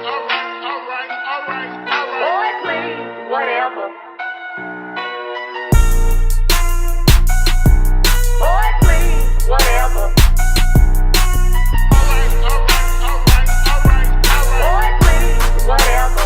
Boy, please, whatever. Boy, please, whatever. Boy, please, whatever.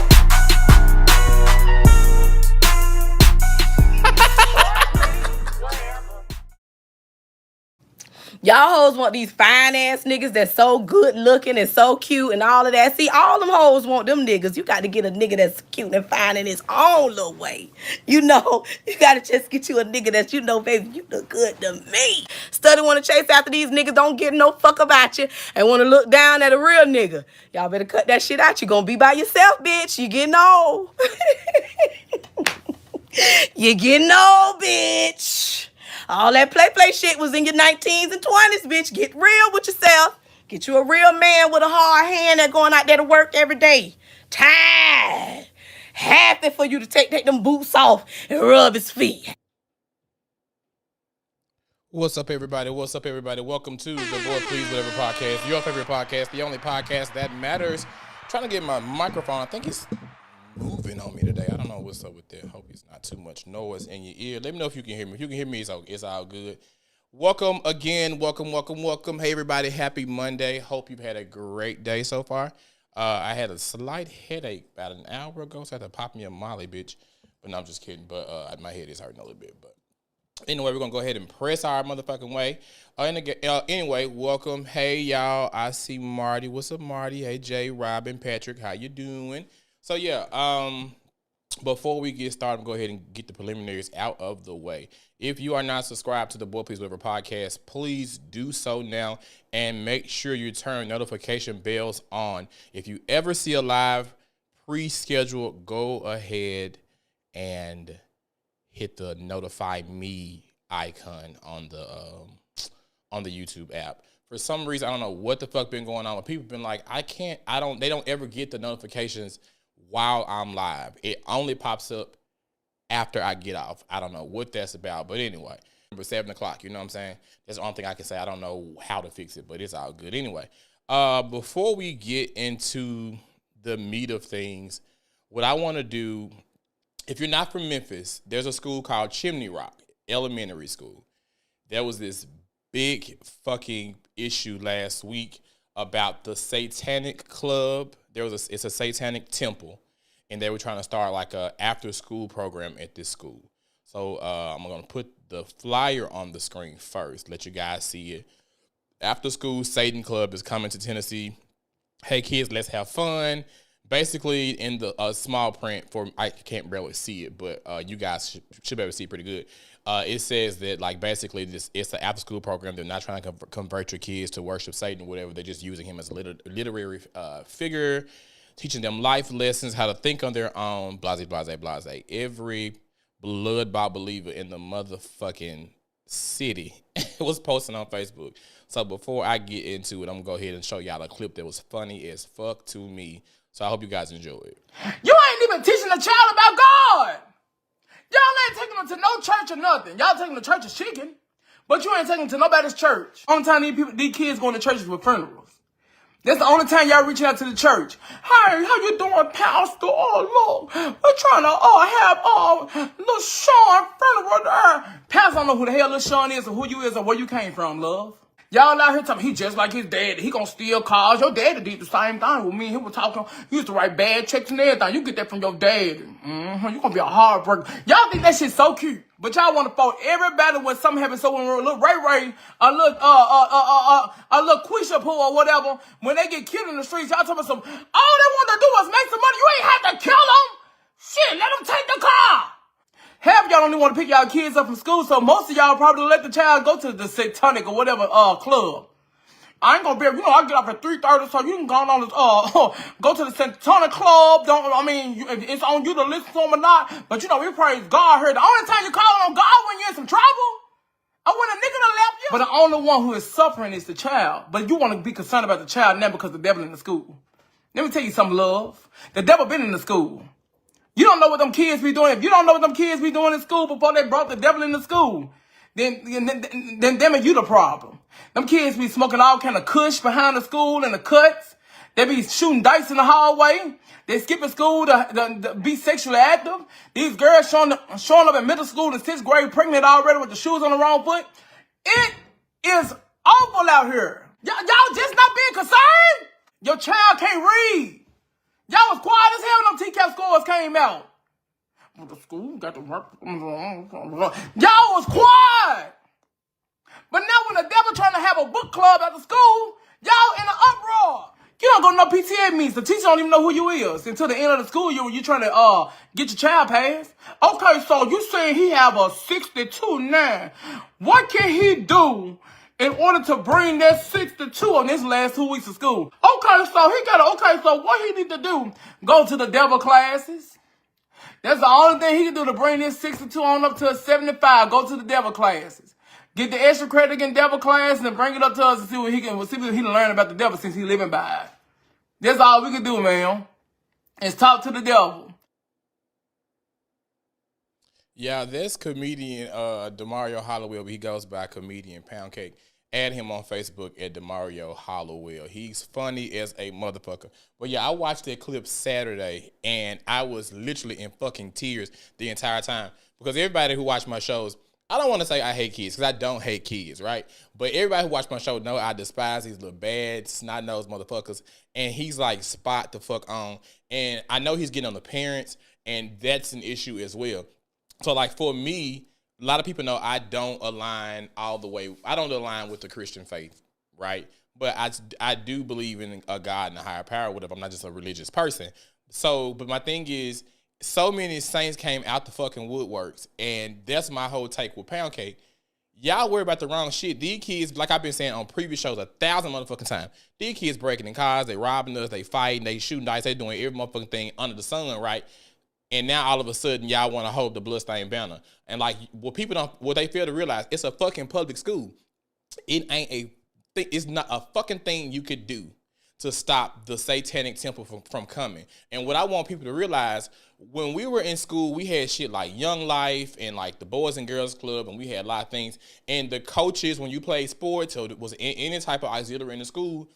Y'all hoes want these fine ass niggas that's so good looking and so cute and all of that. See, all them hoes want them niggas. You got to get a nigga that's cute and fine in his own little way. You know, you got to just get you a nigga that you know, baby, you look good to me. Study want to chase after these niggas, don't give no fuck about you, and want to look down at a real nigga. Y'all better cut that shit out. You gonna be by yourself, bitch. You getting old. You getting old, bitch. All that play shit was in your 19s and 20s, bitch. Get real with yourself. Get you a real man with a hard hand that going out there to work every day. Tired. Happy for you to take them boots off and rub his feet. What's up, everybody? What's up, everybody? Welcome to the Boy Please Whatever podcast, your favorite podcast, the only podcast that matters. Trying to get my microphone. I think it's moving on me today. I don't know what's up with that. Hope it's not too much noise in your ear. Let me know if you can hear me. If you can hear me, it's all good. Welcome again. Welcome. Hey, everybody. Happy Monday. Hope you've had a great day so far. I had a slight headache about an hour ago, so I had to pop me a Molly, bitch. But no, I'm just kidding. But my head is hurting a little bit. But anyway, we're going to go ahead and press our motherfucking way. Anyway, welcome. Hey, y'all. I see Marty. What's up, Marty? Hey, Jay, Robin, Patrick. How you doing? So, yeah, before we get started, go ahead and get the preliminaries out of the way. If you are not subscribed to the Boy Please Whatever podcast, please do so now and make sure you turn notification bells on. If you ever see a live pre-schedule, go ahead and hit the notify me icon on the YouTube app. For some reason, I don't know what the fuck been going on, but people been like, they don't ever get the notifications while I'm live. It only pops up after I get off. I don't know what that's about, but anyway, remember 7 o'clock, you know what I'm saying? That's the only thing I can say. I don't know how to fix it, but it's all good. Anyway, before we get into the meat of things, what I want to do, if you're not from Memphis, there's a school called Chimney Rock Elementary School. There was this big fucking issue last week about the Satanic Club. It's a satanic temple, and they were trying to start like a after-school program at this school. So I'm going to put the flyer on the screen first, let you guys see it. After school Satan Club is coming to Tennessee. Hey, kids, let's have fun. Basically, in the small print, I can't barely see it, but you guys should be able to see it pretty good. It says that, like, basically, it's an after-school program. They're not trying to convert your kids to worship Satan or whatever. They're just using him as a literary figure, teaching them life lessons, how to think on their own, blase. Every blood-bought believer in the motherfucking city was posting on Facebook. So before I get into it, I'm going to go ahead and show y'all a clip that was funny as fuck to me. So I hope you guys enjoy it. You ain't even teaching a child about God. Y'all ain't taking them to no church or nothing. Y'all taking them to church is chicken, but you ain't taking them to nobody's church. Only time these kids going to churches for funerals. That's the only time y'all reaching out to the church. Hey, how you doing, Pastor? Oh, look, we're trying to have little Sean funeral there. Pastor don't know who the hell little Sean is or who you is or where you came from, love. Y'all out here talking, he just like his daddy. He gonna steal cars. Your daddy did the same thing with me. He was talking, he used to write bad checks and everything. You get that from your daddy. You gonna be a heartbreaker. Y'all think that shit's so cute. But y'all wanna fault everybody when something happens. So when a little Ray, a little Quisha Poo or whatever, when they get killed in the streets, y'all talking some, all they want to do is make some money. You ain't have to kill them. Shit, let them take the car. Half of y'all don't even want to pick y'all kids up from school, so most of y'all probably let the child go to the Satanic or whatever club. I ain't gonna be able, I get up at 3:30, so you can go on this, go to the Satanic Club. It's on you to listen to them or not, but we praise God here. The only time you call on God when you're in some trouble, or when a nigga done left you. But the only one who is suffering is the child. But you want to be concerned about the child now because the devil in the school. Let me tell you something, love. The devil been in the school. You don't know what them kids be doing. If you don't know what them kids be doing in school before they brought the devil in the school, then them and you the problem. Them kids be smoking all kind of kush behind the school and the cuts. They be shooting dice in the hallway. They skipping school to be sexually active. These girls showing up in middle school in 6th grade pregnant already with the shoes on the wrong foot. It is awful out here. Y'all just not being concerned? Your child can't read. Y'all was quiet as hell when them TCAP scores came out. The school got to work. Y'all was quiet. But now when the devil trying to have a book club at the school, y'all in an uproar. You don't go to no PTA meetings. The teacher don't even know who you is until the end of the school year when you trying to get your child passed. Okay, so you saying he have a 62 now. What can he do in order to bring that 62 on this last 2 weeks of school? Okay, so what he need to do? Go to the devil classes. That's the only thing he can do to bring this 62 on up to a 75. Go to the devil classes. Get the extra credit in devil class and then bring it up to us and see what he can learn about the devil since he living by it. That's all we can do, man. Is talk to the devil. Yeah, this comedian, Demario Hollowell, he goes by comedian Pound Cake. Add him on Facebook at Demario Hollowell. He's funny as a motherfucker. But yeah, I watched that clip Saturday, and I was literally in fucking tears the entire time. Because everybody who watched my shows, I don't want to say I hate kids, because I don't hate kids, right? But everybody who watched my show know I despise these little bad, snot-nosed motherfuckers. And he's like spot the fuck on. And I know he's getting on the parents, and that's an issue as well. So like for me, a lot of people know I don't align all the way. I don't align with the Christian faith, right? But I do believe in a God and a higher power, whatever. I'm not just a religious person. So, but my thing is, so many saints came out the fucking woodworks, and that's my whole take with Pound Cake. Y'all worry about the wrong shit. These kids, like I've been saying on previous shows 1,000 motherfucking times, these kids breaking in cars, they robbing us, they fighting, they shooting dice, they doing every motherfucking thing under the sun, right? And now all of a sudden y'all want to hold the bloodstained banner. And like what they fail to realize, it's a fucking public school. It ain't it's not a fucking thing you could do to stop the satanic temple from coming. And what I want people to realize, when we were in school, we had shit like Young Life and like the Boys and Girls Club, and we had a lot of things. And the coaches, when you played sports or was in any type of auxiliary in the school,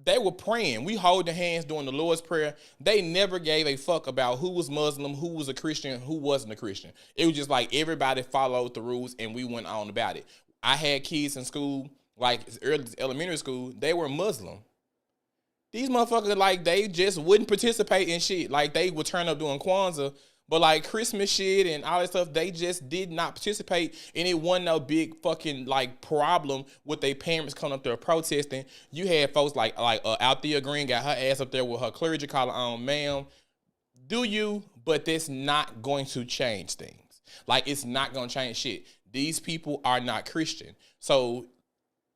they were praying. We hold their hands during the Lord's Prayer. They never gave a fuck about who was Muslim, who was a Christian, who wasn't a Christian. It was just like everybody followed the rules and we went on about it. I had kids in school, like early elementary school, they were Muslim. These motherfuckers, like, they just wouldn't participate in shit. Like, they would turn up doing Kwanzaa, but like Christmas shit and all that stuff, they just did not participate. And it wasn't no big fucking like problem with their parents coming up there protesting. You had folks like Althea Green got her ass up there with her clergy collar on. Ma'am, do you? But that's not going to change things. Like, it's not going to change shit. These people are not Christian. So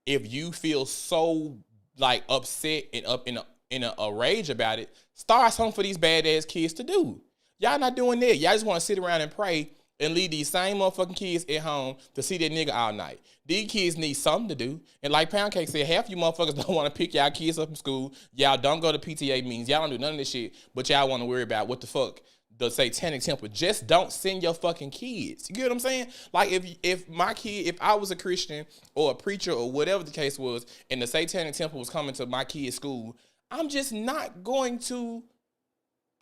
if you feel so like upset and up in a rage about it, start something for these badass kids to do. Y'all not doing that. Y'all just want to sit around and pray and leave these same motherfucking kids at home to see that nigga all night. These kids need something to do. And like Pound Cake said, half you motherfuckers don't want to pick y'all kids up from school. Y'all don't go to PTA meetings. Y'all don't do none of this shit, but y'all want to worry about what the fuck the satanic temple. Just don't send your fucking kids. You get what I'm saying? Like, if my kid, if I was a Christian or a preacher or whatever the case was, and the satanic temple was coming to my kid's school, I'm just not going to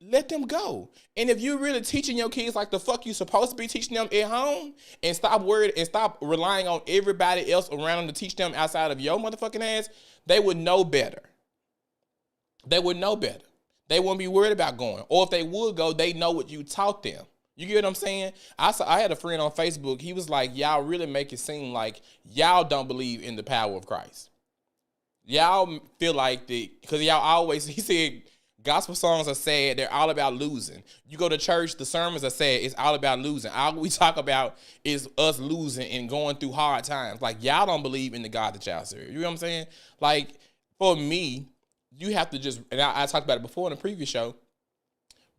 let them go. And if you're really teaching your kids like the fuck you supposed to be teaching them at home, and stop worried and stop relying on everybody else around them to teach them outside of your motherfucking ass, they would know better. They would know better. They wouldn't be worried about going. Or if they would go, they know what you taught them. You get what I'm saying? I had a friend on Facebook. He was like, y'all really make it seem like y'all don't believe in the power of Christ. Y'all feel like because y'all always, he said, gospel songs are sad. They're all about losing. You go to church, the sermons are sad. It's all about losing. All we talk about is us losing and going through hard times. Like, y'all don't believe in the God that y'all serve. You know what I'm saying? Like, for me, you have to just, and I talked about it before in the previous show,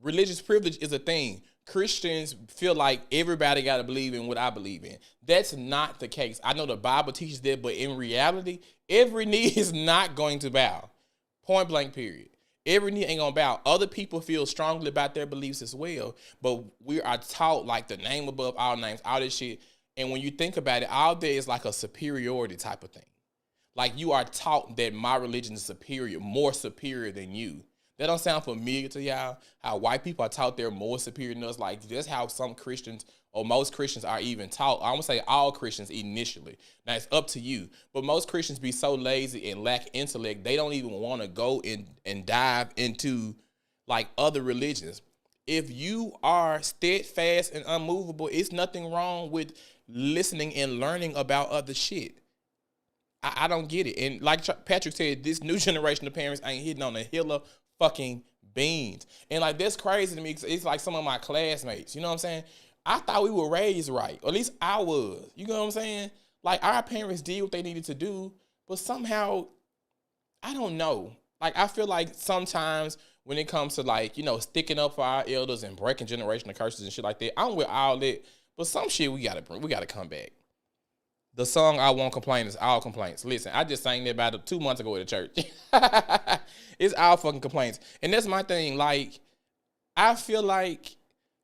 religious privilege is a thing. Christians feel like everybody got to believe in what I believe in. That's not the case. I know the Bible teaches that, but in reality, every knee is not going to bow. Point blank, period. Every knee ain't gonna bow. Other people feel strongly about their beliefs as well, but we are taught like the name above all names, all this shit. And when you think about it, all there is like a superiority type of thing. Like you are taught that my religion is superior, more superior than you. That don't sound familiar to y'all? How white people are taught they're more superior than us. Like that's how some Christians or most Christians are even taught. I won't say all Christians initially. Now it's up to you. But most Christians be so lazy and lack intellect, they don't even want to go and dive into like other religions. If you are steadfast and unmovable, it's nothing wrong with listening and learning about other shit. I don't get it. And like Patrick said, this new generation of parents ain't hitting on a hill of fucking beans. And like that's crazy to me. It's like some of my classmates. You know what I'm saying? I thought we were raised right. Or at least I was. You know what I'm saying? Like our parents did what they needed to do, but somehow, I don't know. Like I feel like sometimes when it comes to like, you know, sticking up for our elders and breaking generational curses and shit like that, I'm with all that. But some shit we gotta come back. The song I Won't Complain is all complaints. Listen, I just sang that about 2 months ago at the church. It's all fucking complaints. And that's my thing. Like, I feel like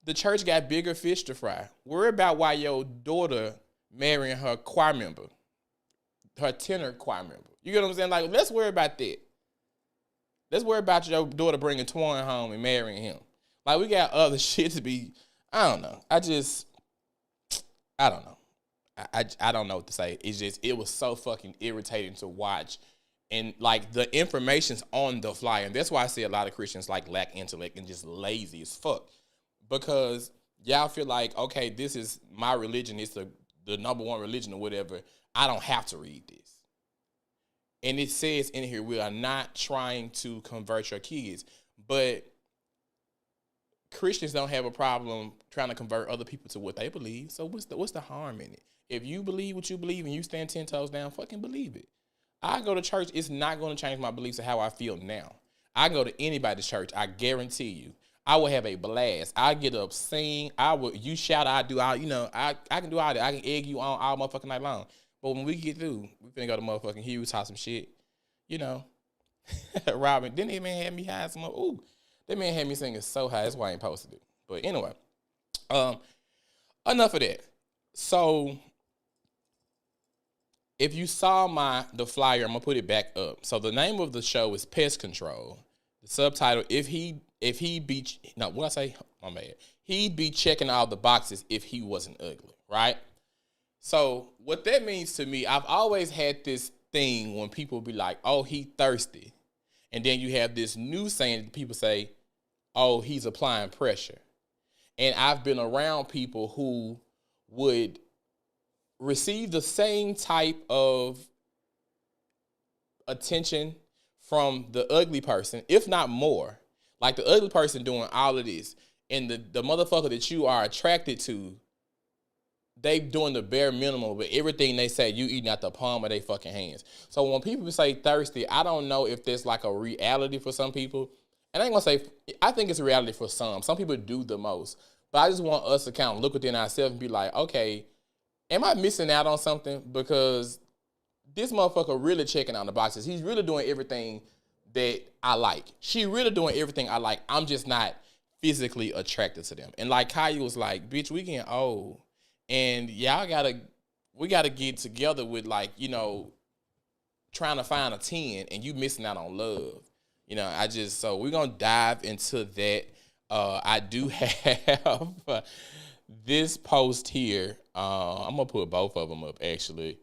the church got bigger fish to fry. Worry about why your daughter marrying her choir member, her tenor choir member. You get what I'm saying? Like, let's worry about that. Let's worry about your daughter bringing Twan home and marrying him. Like, we got other shit to be, I don't know. I don't know. I don't know what to say. It's just, it was so fucking irritating to watch. And like the information's on the fly. And that's why I say a lot of Christians like lack intellect and just lazy as fuck. Because y'all feel like, okay, this is my religion. It's the number one religion or whatever. I don't have to read this. And it says in here, we are not trying to convert your kids. But Christians don't have a problem trying to convert other people to what they believe. So what's the harm in it? If you believe what you believe and you stand 10 toes down, fucking believe it. I go to church, it's not going to change my beliefs of how I feel now. I can go to anybody's church, I guarantee you. I will have a blast. I get up, sing, you shout, I do all, I can do all that. I can egg you on all motherfucking night long. But when we get through, we finna go to motherfucking Hughes, talk some shit. Robin, didn't that man have me high some more? Ooh, that man had me singing so high, that's why I ain't posted it. But anyway, enough of that. So, if you saw the flyer, I'm gonna put it back up. So the name of the show is Pest Control. The subtitle, he'd be checking all the boxes if he wasn't ugly, right? So what that means to me, I've always had this thing when people be like, oh, he thirsty. And then you have this new saying that people say, oh, he's applying pressure. And I've been around people who would receive the same type of attention from the ugly person, if not more. Like the ugly person doing all of this, and the motherfucker that you are attracted to, they doing the bare minimum, but everything they say, you eating out the palm of their fucking hands. So when people say thirsty, I don't know if there's like a reality for some people. And I ain't gonna say, I think it's a reality for some. Some people do the most. But I just want us to kind of look within ourselves and be like, okay, am I missing out on something? Because this motherfucker really checking on the boxes. He's really doing everything that I like. She really doing everything I like. I'm just not physically attracted to them. And like Kaya was like, bitch, we getting old. And we gotta get together with like, trying to find a 10 and you missing out on love. So we're gonna dive into that. I do have this post here. I'm gonna put both of them up actually.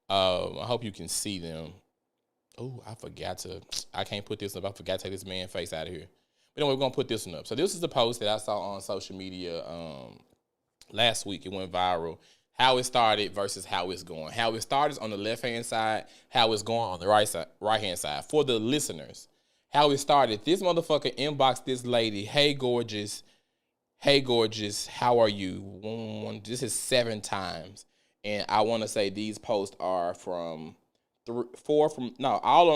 I hope you can see them. Oh, I can't put this up. I forgot to take this man's face out of here. But anyway, we're gonna put this one up. So this is the post that I saw on social media last week. It went viral. How it started versus how it's going. How it started is on the left-hand side. How it's going on the right-hand side. For the listeners, how it started, this motherfucker inboxed this lady, hey, gorgeous, how are you? This is 7 times. And I want to say these posts are all of them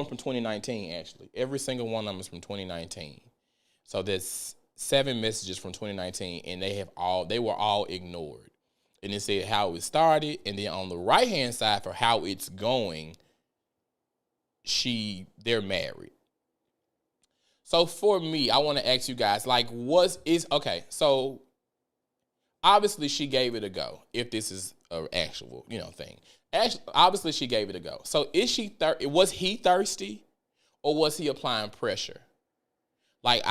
from 2019, actually. Every single one of them is from 2019. So there's 7 messages from 2019, and they were all ignored. And it said how it started, and then on the right-hand side for how it's going, they're married. So for me, I want to ask you guys, like, okay, so obviously she gave it a go, if this is an actual, thing. Actually, obviously she gave it a go. So was he thirsty or was he applying pressure? Like,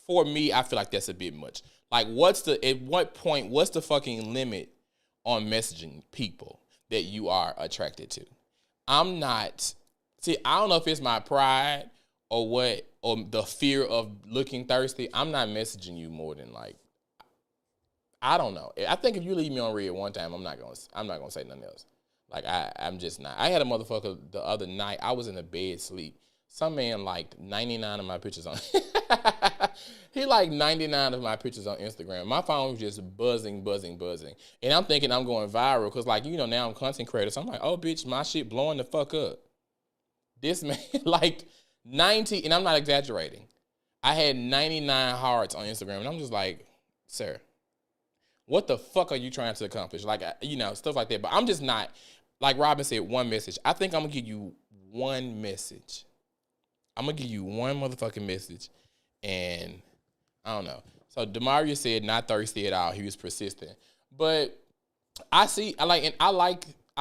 for me, I feel like that's a bit much. Like, at what point, what's the fucking limit on messaging people that you are attracted to? I don't know if it's my pride or what, or the fear of looking thirsty. I'm not messaging you more than like, I don't know. I think if you leave me on read one time, I'm not gonna say nothing else. Like, I'm just not. I had a motherfucker the other night. I was in the bed sleep. Some man liked 99 of my pictures on. He liked 99 of my pictures on Instagram. My phone was just buzzing. And I'm thinking I'm going viral because, like, you know, now I'm content creator. So I'm like, oh, bitch, my shit blowing the fuck up. This man liked 90, and I'm not exaggerating. I had 99 hearts on Instagram, and I'm just like, sir, what the fuck are you trying to accomplish? Like, you know, stuff like that. But I'm just not, like Robin said, one message. I think I'm going to give you one message. I'm going to give you one motherfucking message. And I don't know. So Demaria said not thirsty at all. He was persistent. But I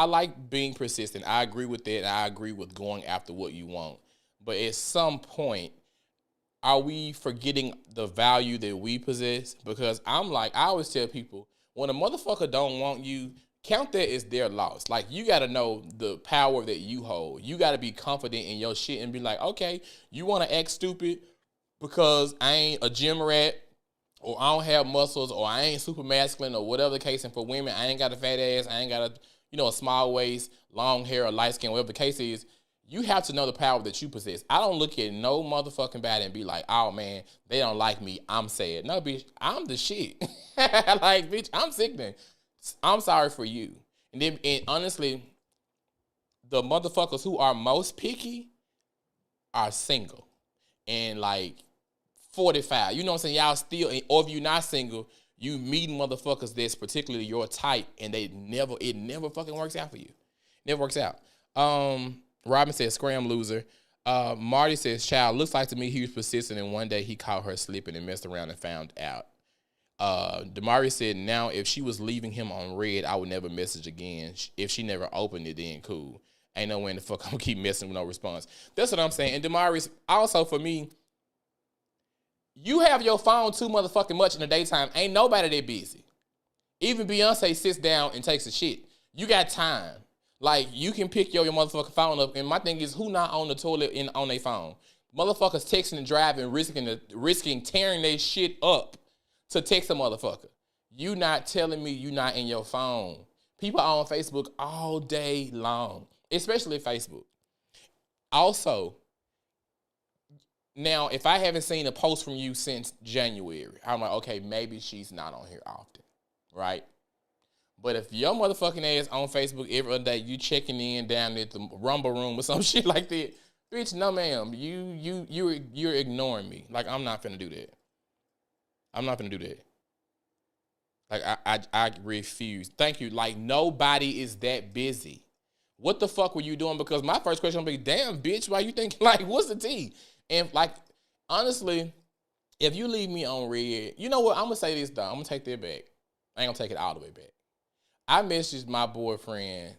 like being persistent. I agree with that. And I agree with going after what you want. But at some point, are we forgetting the value that we possess? Because I always tell people, when a motherfucker don't want you, count that as their loss. Like, you got to know the power that you hold. You got to be confident in your shit and be like, okay, you want to act stupid because I ain't a gym rat, or I don't have muscles, or I ain't super masculine, or whatever the case. And for women, I ain't got a fat ass, I ain't got a small waist, long hair, or light skin, whatever the case is. You have to know the power that you possess. I don't look at no motherfucking body and be like, oh, man, they don't like me, I'm sad. No, bitch, I'm the shit. Like, bitch, I'm sickening. I'm sorry for you. And honestly, the motherfuckers who are most picky are single. And, like, 45. You know what I'm saying? Y'all still, or if you're not single, you meet motherfuckers that's particularly your type, and it never fucking works out for you. Never works out. Robin says, scram loser. Marty says, child, looks like to me he was persistent, and one day he caught her slipping and messed around and found out. Damari said, now if she was leaving him on red, I would never message again. If she never opened it, then cool. Ain't no way in the fuck I'm gonna keep messing with no response. That's what I'm saying. And Damari's also, for me, you have your phone too motherfucking much in the daytime. Ain't nobody that busy. Even Beyonce sits down and takes a shit. You got time. Like, you can pick your motherfucking phone up. And my thing is, who not on the toilet on their phone? Motherfuckers texting and driving, risking tearing their shit up to text a motherfucker. You not telling me you not in your phone. People are on Facebook all day long, especially Facebook. Also, now, if I haven't seen a post from you since January, I'm like, okay, maybe she's not on here often, right? But if your motherfucking ass on Facebook every other day, you checking in down at the Rumble Room or some shit like that, bitch, no ma'am, you're ignoring me. Like, I'm not finna do that. I'm not finna do that. Like, I refuse. Thank you. Like, nobody is that busy. What the fuck were you doing? Because my first question will be, damn, bitch, why you think, like, what's the tea? And, like, honestly, if you leave me on red, you know what? I'm going to say this, though. I'm going to take that back. I ain't going to take it all the way back. I messaged my boyfriend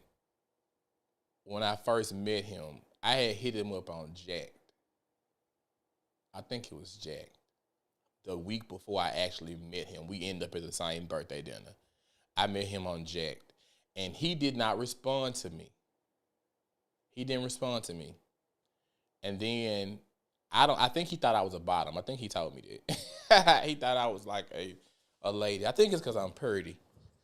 when I first met him. I had hit him up on Jacked. I think it was Jacked. The week before I actually met him, we ended up at the same birthday dinner. I met him on Jacked, and he did not respond to me. He didn't respond to me. And then I think he thought I was a bottom. I think he told me that. He thought I was like a lady. I think it's because I'm pretty.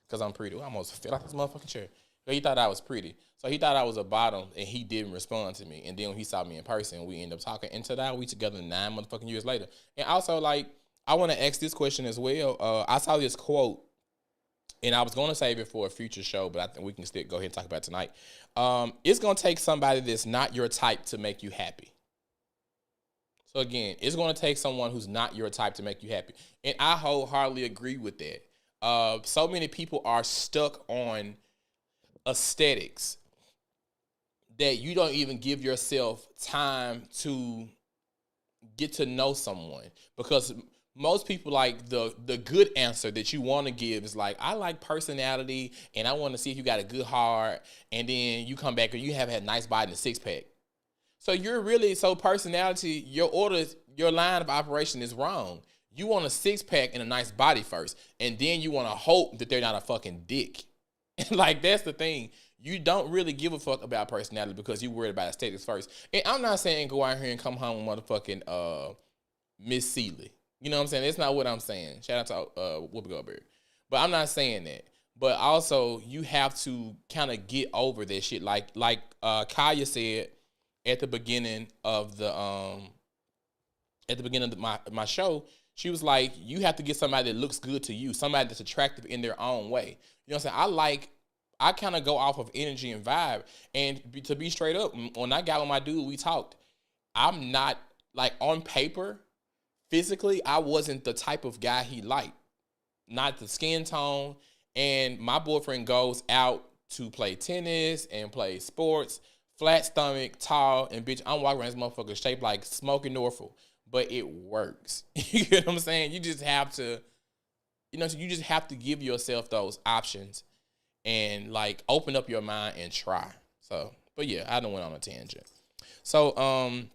Because I'm pretty. I almost fell out this motherfucking chair. But he thought I was pretty. So he thought I was a bottom, and he didn't respond to me. And then when he saw me in person, we ended up talking. And today we together 9 motherfucking years later. And also, like, I want to ask this question as well. I saw this quote, and I was going to save it for a future show, but I think we can still go ahead and talk about it tonight. It's going to take somebody that's not your type to make you happy. So again, it's going to take someone who's not your type to make you happy. And I wholeheartedly agree with that. So many people are stuck on aesthetics that you don't even give yourself time to get to know someone. Because most people like the good answer that you want to give is like, I like personality and I want to see if you got a good heart, and then you come back and you have had a nice body and a six pack. So you're really personality, your line of operation is wrong. You want a six pack and a nice body first, and then you want to hope that they're not a fucking dick. Like, that's the thing. You don't really give a fuck about personality because you worried about aesthetics first. And I'm not saying go out here and come home with motherfucking Miss Seeley. You know what I'm saying? That's not what I'm saying. Shout out to Whoopi Goldberg. But I'm not saying that. But also, you have to kind of get over that shit. Like Kaya said at the beginning of my show, she was like, you have to get somebody that looks good to you, somebody that's attractive in their own way. You know what I'm saying? I kind of go off of energy and vibe. And to be straight up, when I got with my dude, we talked. I'm not, like, on paper, physically, I wasn't the type of guy he liked. Not the skin tone. And my boyfriend goes out to play tennis and play sports, flat stomach, tall, and bitch, I'm walking around this motherfucker shaped like Smoking Norfolk. But it works. You get what I'm saying? You just have to, give yourself those options and, like, open up your mind and try. So, but yeah, I done went on a tangent. So, what am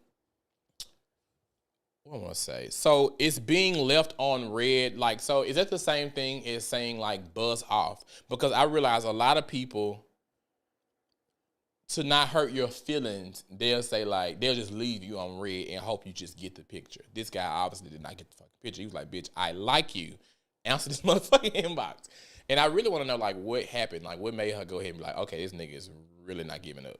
I gonna say? So it's being left on red. Like, so is that the same thing as saying, like, buzz off? Because I realize a lot of people, to not hurt your feelings, they'll say, like, they'll just leave you on red and hope you just get the picture. This guy obviously did not get the fucking picture. He was like, bitch, I like you. Answer this motherfucking inbox. And I really want to know, like, what happened. Like, what made her go ahead and be like, okay, this nigga is really not giving up.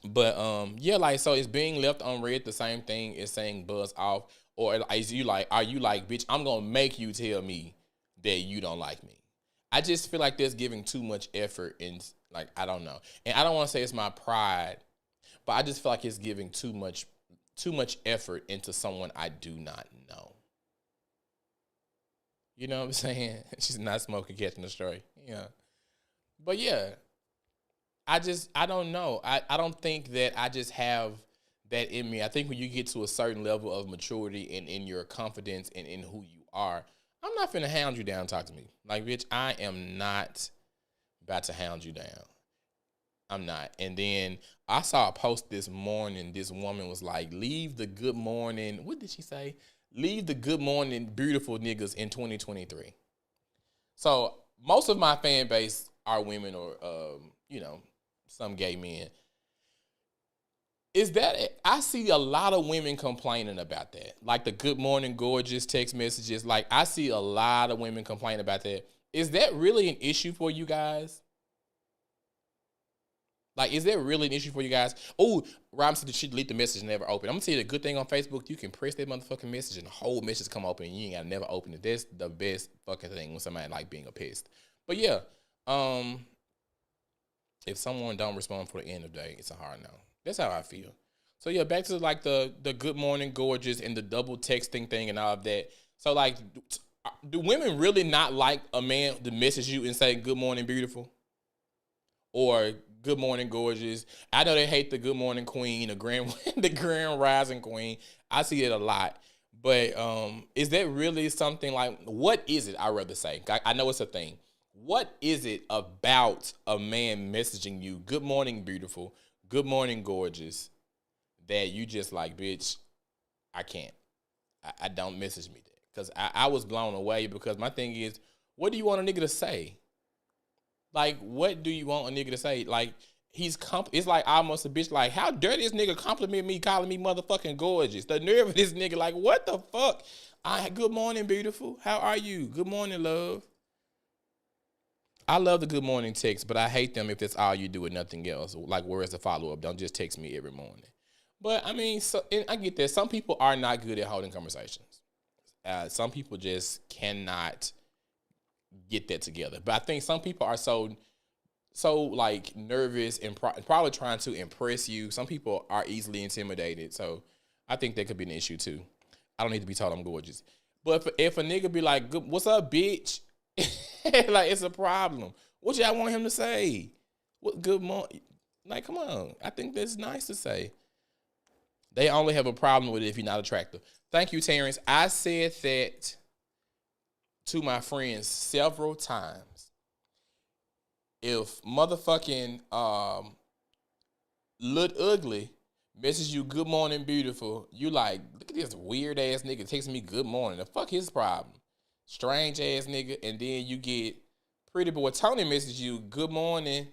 But, yeah, like, so it's being left on red the same thing as saying buzz off? Or are you like, bitch, I'm going to make you tell me that you don't like me? I just feel like there's giving too much effort in, like, I don't know. And I don't want to say it's my pride, but I just feel like it's giving too much effort into someone I do not know. You know what I'm saying? She's not smoking, catching the stray. Yeah. But yeah, I don't know. I don't think that I just have that in me. I think when you get to a certain level of maturity and in your confidence and in who you are, I'm not finna hound you down, talk to me. Like, bitch, I am not about to hound you down. I'm not. And then I saw a post this morning. This woman was like, leave the good morning. What did she say? Leave the good morning beautiful niggas in 2023. So most of my fan base are women or, some gay men. Is that, I see a lot of women complaining about that. Like the good morning gorgeous text messages. Like, I see a lot of women complaining about that. Is that really an issue for you guys? Like, is that really an issue for you guys? Oh, Robin said that she delete the message and never open. I'm going to tell you the good thing on Facebook. You can press that motherfucking message and the whole message come open and you ain't got to never open it. That's the best fucking thing when somebody like being a pest. But yeah, if someone don't respond for the end of the day, it's a hard no. That's how I feel. So yeah, back to like the good morning gorgeous and the double texting thing and all of that. So like, do women really not like a man to message you and say good morning beautiful? Or good morning gorgeous? I know they hate the good morning queen, the grand rising queen. I see it a lot. But is that really something like, what is it, I'd rather say? I know it's a thing. What is it about a man messaging you, good morning beautiful, good morning gorgeous, that you just like, bitch, I can't. I don't message me that. Because I was blown away because my thing is, what do you want a nigga to say? Like, what do you want a nigga to say? Like, it's like almost a bitch like, how dare this nigga compliment me, calling me motherfucking gorgeous? The nerve of this nigga, like, what the fuck? Good morning, beautiful. How are you? Good morning, love. I love the good morning text, but I hate them if that's all you do and nothing else. Like, where's the follow-up? Don't just text me every morning. But, I mean, and I get that. Some people are not good at holding conversations. Some people just cannot get that together. But I think some people are so like nervous and probably trying to impress you. Some people are easily intimidated. So I think that could be an issue too. I don't need to be told I'm gorgeous. But if a nigga be like, what's up, bitch? Like, it's a problem. What y'all want him to say? What good morning? Like, come on. I think that's nice to say. They only have a problem with it if you're not attractive. Thank you, Terrence. I said that to my friends several times. If motherfucking Look Ugly message you good morning beautiful, you like, look at this weird ass nigga texting me good morning. The fuck his problem? Strange ass nigga. And then you get Pretty Boy Tony message you good morning.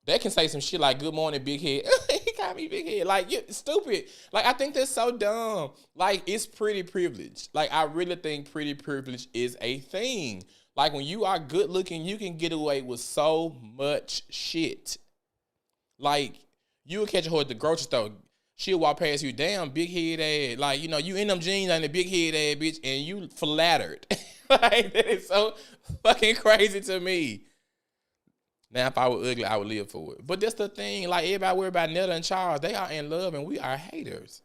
They can say some shit like good morning big head. He got me big head. Like, you stupid. Like, I think that's so dumb. Like, it's pretty privilege. Like, I really think pretty privilege is a thing. Like, when you are good looking, you can get away with so much shit. Like, you will catch a hoe at the grocery store. She'll walk past you, damn, big head ass. Like, you know, you in them jeans and the big head ass, bitch, and you flattered. Like, that is so fucking crazy to me. Now, if I were ugly, I would live for it. But that's the thing. Like, everybody worry about Netta and Charles. They are in love, and we are haters.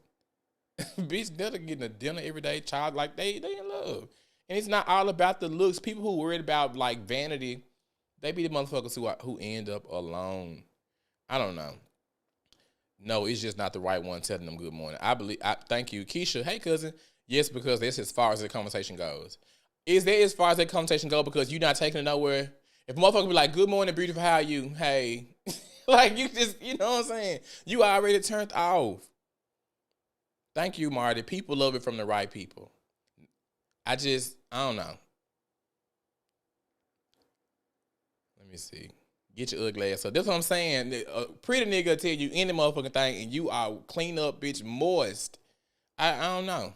Bitch, Netta getting a dinner every day. Charles, like, they in love. And it's not all about the looks. People who worried about, like, vanity, they be the motherfuckers who end up alone. I don't know. No, it's just not the right one telling them good morning. Thank you. Keisha, hey, cousin. Yes, because that's as far as the conversation goes. Is that as far as that conversation goes because you're not taking it nowhere? If a motherfucker be like, good morning, beautiful, how are you? Hey. Like, you just, you know what I'm saying? You already turned off. Thank you, Marty. People love it from the right people. I don't know. Let me see. Get your ugly ass up. That's what I'm saying. A pretty nigga tell you any motherfucking thing and you are clean up, bitch, moist. I don't know.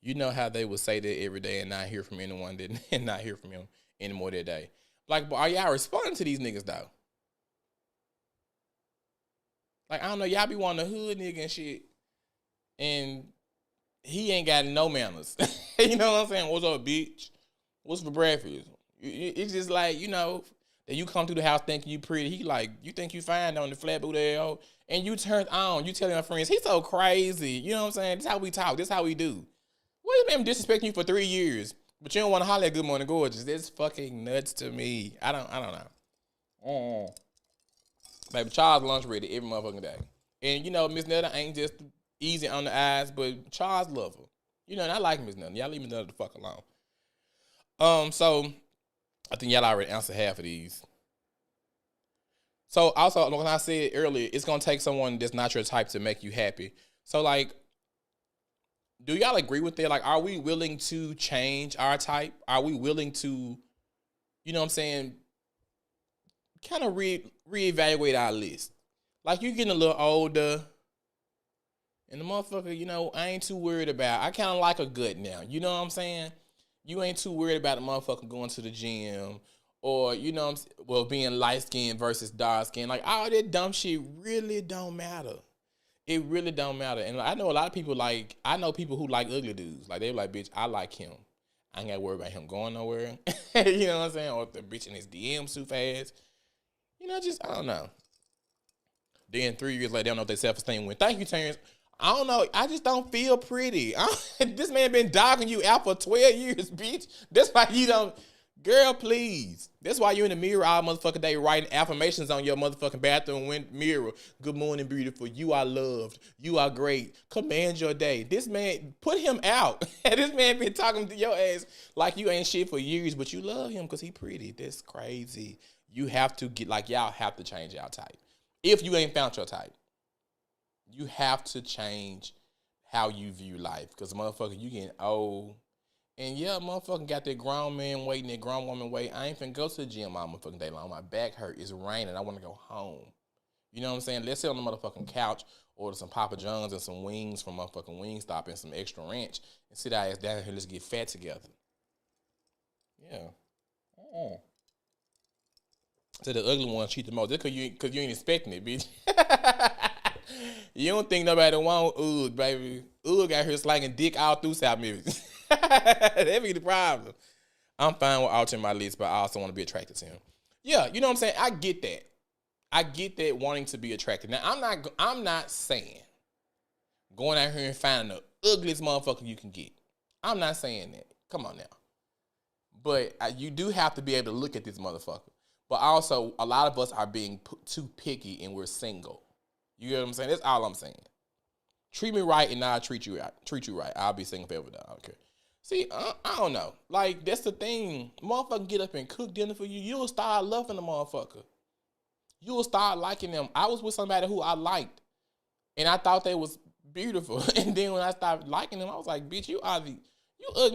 You know how they would say that every day and not hear from anyone and not hear from him anymore that day. Like, are y'all responding to these niggas though? Like, I don't know, y'all be wanting a hood nigga and shit, and he ain't got no manners. You know what I'm saying? What's up, bitch? What's for breakfast? It's just like, you know, that you come through the house thinking you pretty. He like, you think you fine on the flat boot L, and you turn on. You telling your friends, he's so crazy. You know what I'm saying? This how we talk. This how we do. What is man disrespecting you for 3 years? But you don't want to holler at good morning gorgeous. That's fucking nuts to me. I don't know. Baby, Charles lunch ready every motherfucking day. And you know, Miss Netta ain't just easy on the eyes, but Charles love her. You know, and I like Miss Netta. Y'all leave Miss Netta the fuck alone. So I think y'all already answered half of these. So also, when I said earlier, it's gonna take someone that's not your type to make you happy. So like, do y'all agree with that? Like, are we willing to change our type? Are we willing to, you know what I'm saying, kind of reevaluate our list? Like, you getting a little older, and the motherfucker, you know, I ain't too worried about. I kind of like a gut now. You know what I'm saying? You ain't too worried about the motherfucker going to the gym, or, you know, being light-skinned versus dark-skinned. Like, all that dumb shit really don't matter. It really don't matter. And I know a lot of people I know people who like ugly dudes. Like, they're like, bitch, I like him. I ain't got to worry about him going nowhere. You know what I'm saying? Or if the bitch in his DMs too fast. You know, just, I don't know. Then 3 years later, they don't know if their self-esteem went. Thank you, Terrence. I don't know. I just don't feel pretty. This man been dogging you out for 12 years, bitch. That's why you don't. Girl, please. That's why you in the mirror all motherfucking day writing affirmations on your motherfucking bathroom mirror. Good morning, beautiful. You are loved. You are great. Command your day. This man, put him out. This man been talking to your ass like you ain't shit for years, but you love him because he pretty. That's crazy. You have to y'all have to change y'all type. If you ain't found your type, you have to change how you view life. Because motherfucker, you getting old. And yeah, motherfucking got that grown man waiting, that grown woman waiting. I ain't finna go to the gym all motherfucking day long. My back hurt. It's raining. I want to go home. You know what I'm saying? Let's sit on the motherfucking couch, order some Papa John's and some wings from motherfucking Wingstop and some extra ranch, and sit our ass down here. Let's get fat together. Yeah. So the ugly one cheat the most. Just because you ain't expecting it, bitch. You don't think nobody want Ugg, baby. Ugg out here slanging dick all through South Memphis. That be the problem. I'm fine with altering my list, but I also want to be attracted to him. Yeah, you know what I'm saying? I get that. I get that wanting to be attracted. Now, I'm not saying going out here and finding the ugliest motherfucker you can get. I'm not saying that. Come on now. But you do have to be able to look at this motherfucker. But also, a lot of us are being too picky and we're single. You get what I'm saying? That's all I'm saying. Treat me right and I'll treat you right. Treat you right. I'll be single forever. I don't care. See, I don't know. Like, that's the thing. Motherfucker get up and cook dinner for you. You'll start loving the motherfucker. You'll start liking them. I was with somebody who I liked, and I thought they was beautiful. And then when I started liking them, I was like, bitch, you ugly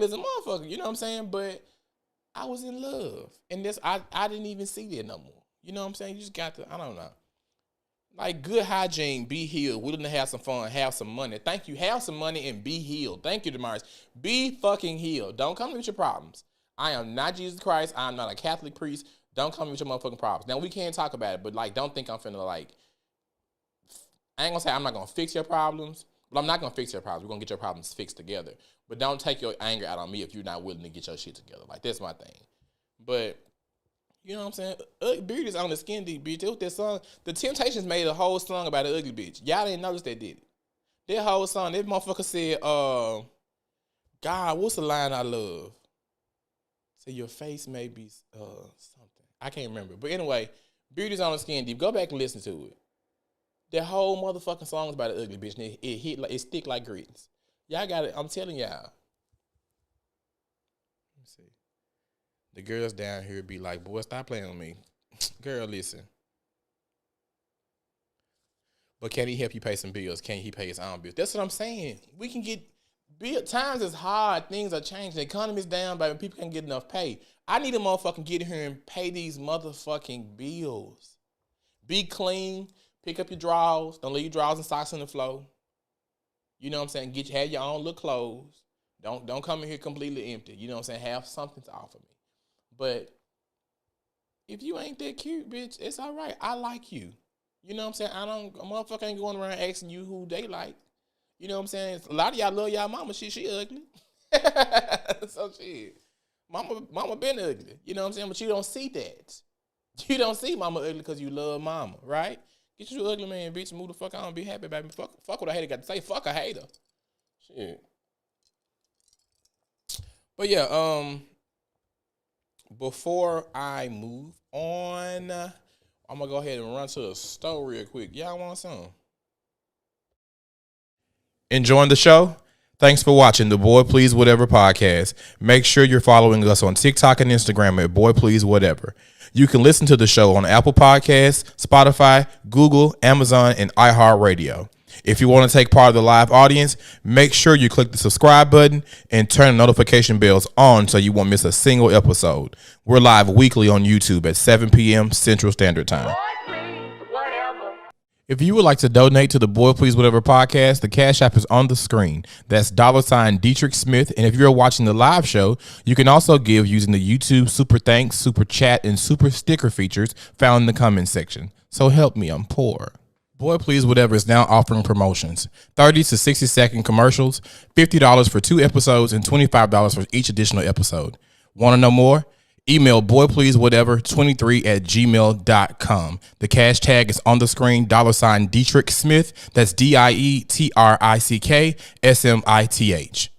as a motherfucker. You know what I'm saying? But I was in love. And this, I didn't even see that no more. You know what I'm saying? You just got to, I don't know. Like, good hygiene, be healed, willing to have some fun, have some money. Thank you. Have some money and be healed. Thank you, Damaris. Be fucking healed. Don't come to me with your problems. I am not Jesus Christ. I'm not a Catholic priest. Don't come to me with your motherfucking problems. Now, we can't talk about it, but, like, don't think I'm finna, like, I ain't gonna say I'm not gonna fix your problems, but I'm not gonna fix your problems. We're gonna get your problems fixed together. But don't take your anger out on me if you're not willing to get your shit together. Like, that's my thing. But you know what I'm saying? Ugly Beauty's on the Skin Deep, bitch. It was that song. The Temptations made a whole song about an ugly bitch. Y'all didn't notice they did it. That whole song, that motherfucker said, God, what's the line I love? Say your face may be something. I can't remember. But anyway, Beauty's on the Skin Deep. Go back and listen to it. That whole motherfucking song is about an ugly bitch. And it hit like, it stick like grits. Y'all got it. I'm telling y'all. Let me see. The girls down here be like, boy, stop playing with me. Girl, listen. But can he help you pay some bills? Can he pay his own bills? That's what I'm saying. We can get times is hard. Things are changing. The economy's down, but people can't get enough pay. I need a motherfucking get in here and pay these motherfucking bills. Be clean. Pick up your drawers. Don't leave your drawers and socks on the floor. You know what I'm saying? Have your own little clothes. Don't come in here completely empty. You know what I'm saying? Have something to offer me. But if you ain't that cute, bitch, it's all right. I like you. You know what I'm saying? A motherfucker ain't going around asking you who they like. You know what I'm saying? A lot of y'all love y'all mama. She ugly. So shit. Mama been ugly. You know what I'm saying? But you don't see that. You don't see mama ugly because you love mama, right? Get you ugly man, bitch, move the fuck on. Be happy, baby. Fuck what a hater got to say. Fuck a hater. Shit. But yeah, before I move on, I'm going to go ahead and run to the store real quick. Y'all want some? Enjoying the show? Thanks for watching the Boy Please Whatever podcast. Make sure you're following us on TikTok and Instagram at Boy Please Whatever. You can listen to the show on Apple Podcasts, Spotify, Google, Amazon, and iHeartRadio. If you want to take part of the live audience, make sure you click the subscribe button and turn notification bells on so you won't miss a single episode. We're live weekly on YouTube at 7 p.m. Central Standard Time. Boy, please, whatever. If you would like to donate to the Boy Please Whatever podcast, the Cash App is on the screen. That's $ Dietrich Smith. And if you're watching the live show, you can also give using the YouTube Super Thanks, Super Chat, and Super Sticker features found in the comments section. So help me, I'm poor. Boy Please Whatever is now offering promotions. 30 to 60-second commercials, $50 for 2 episodes, and $25 for each additional episode. Want to know more? Email boypleasewhatever23@gmail.com. The cash tag is on the screen, $ Dietrich Smith. That's DIETRICK SMITH.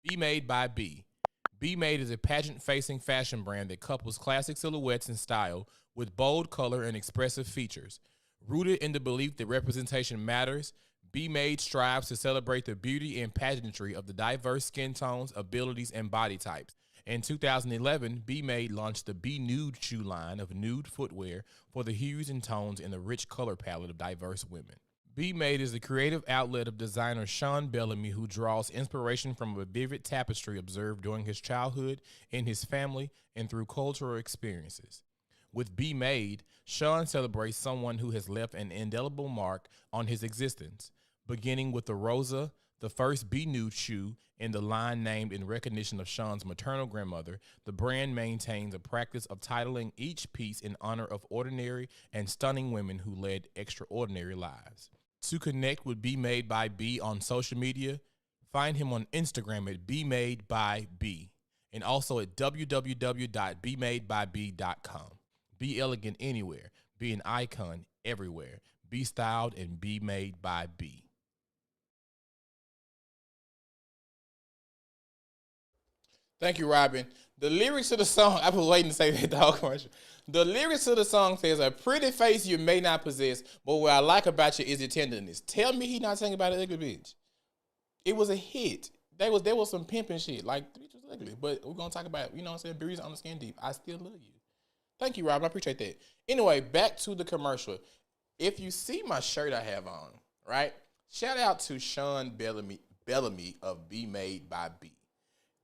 Be Made by B. Be Made is a pageant-facing fashion brand that couples classic silhouettes and style with bold color and expressive features. Rooted in the belief that representation matters, Be Made strives to celebrate the beauty and pageantry of the diverse skin tones, abilities, and body types. In 2011, Be Made launched the Be Nude shoe line of nude footwear for the hues and tones in the rich color palette of diverse women. Be Made is the creative outlet of designer Sean Bellamy, who draws inspiration from a vivid tapestry observed during his childhood, in his family, and through cultural experiences. With Be Made, Sean celebrates someone who has left an indelible mark on his existence. Beginning with the Rosa, the first Be Nude shoe in the line named in recognition of Sean's maternal grandmother, the brand maintains a practice of titling each piece in honor of ordinary and stunning women who led extraordinary lives. To connect with Be Made by B on social media, find him on Instagram at BeMadeByB and also at www.BeMadeByB.com. Be elegant anywhere. Be an icon everywhere. Be styled and be made by B. Thank you, Robin. The lyrics to the song, I was waiting to say that the whole commercial. The lyrics to the song says, a pretty face you may not possess, but what I like about you is your tenderness. Tell me he not singing about an ugly bitch. It was a hit. There was some pimping shit. Like, the bitch was ugly. But we're going to talk about, you know what I'm saying, Breeze on the Skin Deep. I still love you. Thank you, Rob. I appreciate that. Anyway, back to the commercial. If you see my shirt I have on, right, shout out to Sean Bellamy of Be Made by B.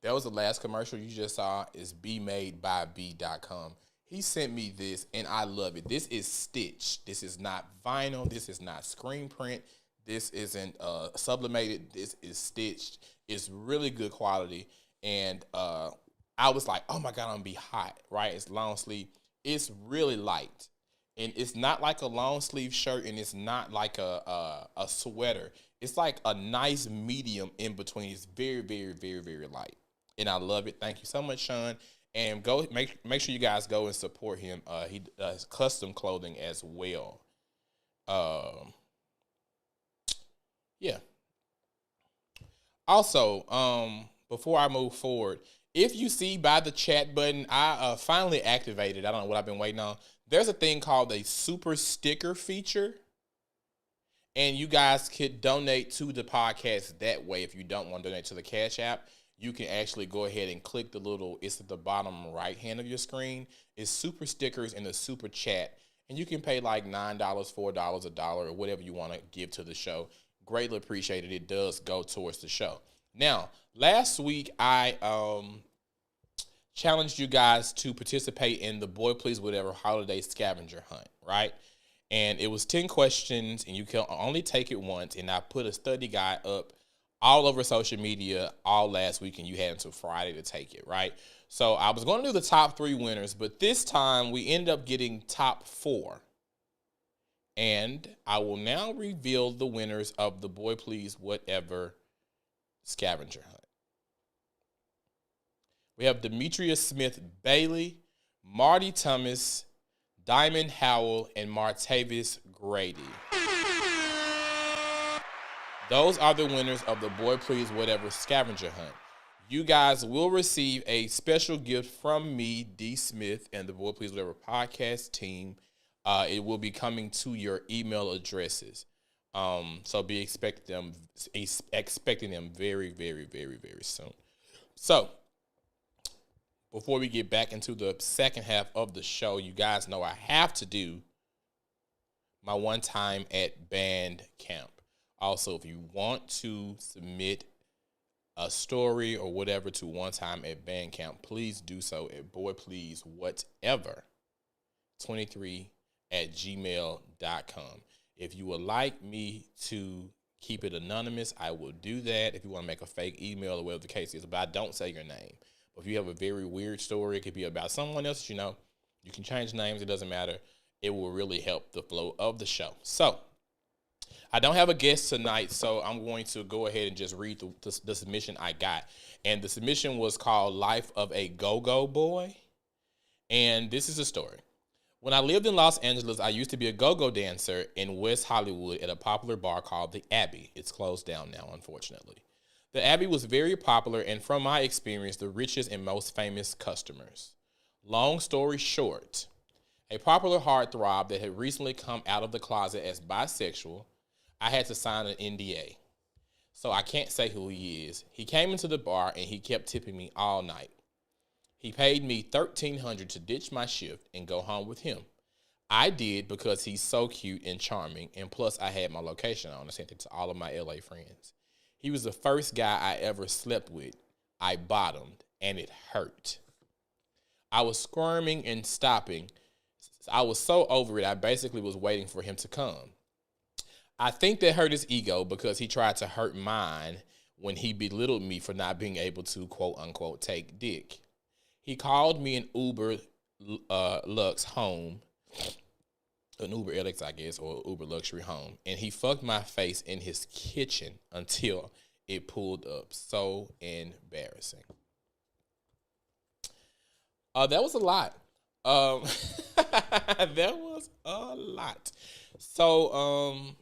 That was the last commercial you just saw. Is BeMadeByB.com. He sent me this, and I love it. This is stitched. This is not vinyl. This is not screen print. This isn't sublimated. This is stitched. It's really good quality. And I was like, oh, my God, I'm going to be hot, right? It's long sleeve. It's really light. And it's not like a long sleeve shirt, and it's not like a sweater. It's like a nice medium in between. It's very, very, very, very light. And I love it. Thank you so much, Sean. And go make sure you guys go and support him. He does custom clothing as well. Yeah. Also, before I move forward, if you see by the chat button, I finally activated. I don't know what I've been waiting on. There's a thing called a super sticker feature. And you guys could donate to the podcast that way. If you don't want to donate to the Cash App, you can actually go ahead and click the little, it's at the bottom right hand of your screen. It's super stickers and the super chat. And you can pay like $9, $4, $1, or whatever you want to give to the show. Greatly appreciated. It does go towards the show. Now, last week I challenged you guys to participate in the Boy Please Whatever holiday scavenger hunt, right? And it was 10 questions, and you can only take it once. And I put a study guide up all over social media all last week, and you had until Friday to take it, right? So I was going to do the top 3 winners, but this time we ended up getting top 4. And I will now reveal the winners of the Boy Please Whatever scavenger hunt. We have Demetria Smith Bailey, Marty Thomas, Diamond Howell, and Martavis Grady. Those are the winners of the Boy Please Whatever scavenger hunt. You guys will receive a special gift from me, D. Smith, and the Boy Please Whatever podcast team. It will be coming to your email addresses. So be expecting them very, very, very, very soon. So before we get back into the second half of the show, you guys know I have to do my one time at band camp. Also, if you want to submit a story or whatever to one time at band camp, please do so at boypleasewhatever23@gmail.com. If you would like me to keep it anonymous, I will do that. If you want to make a fake email or whatever the case is, but I don't say your name. But if you have a very weird story, it could be about someone else, you know, you can change names. It doesn't matter. It will really help the flow of the show. So I don't have a guest tonight, so I'm going to go ahead and just read the submission I got. And the submission was called Life of a Go-Go Boy. And this is the story. When I lived in Los Angeles, I used to be a go-go dancer in West Hollywood at a popular bar called The Abbey. It's closed down now, unfortunately. The Abbey was very popular and, from my experience, the richest and most famous customers. Long story short, a popular heartthrob that had recently come out of the closet as bisexual, I had to sign an NDA. So I can't say who he is. He came into the bar and he kept tipping me all night. He paid me $1,300 to ditch my shift and go home with him. I did because he's so cute and charming, and plus I had my location on. I sent it to all of my LA friends. He was the first guy I ever slept with. I bottomed, and it hurt. I was squirming and stopping. I was so over it, I basically was waiting for him to come. I think that hurt his ego because he tried to hurt mine when he belittled me for not being able to, quote unquote, take dick. He called me an Uber Lux home, an Uber LX, I guess, or Uber Luxury home, and he fucked my face in his kitchen until it pulled up. So embarrassing. That was a lot. That was a lot. So,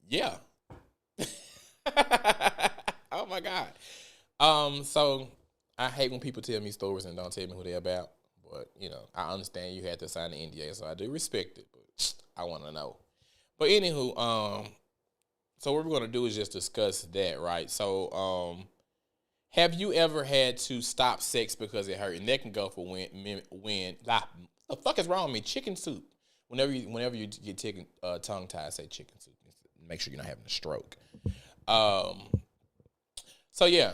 yeah. Oh my God. So I hate when people tell me stories and don't tell me who they're about. But, you know, I understand you had to sign the NDA, so I do respect it. But I want to know. But anywho, so what we're going to do is just discuss that, right? So, have you ever had to stop sex because it hurt? And that can go for the fuck is wrong with me? Chicken soup. Whenever you get tongue tied, say chicken soup. Make sure you're not having a stroke. So yeah,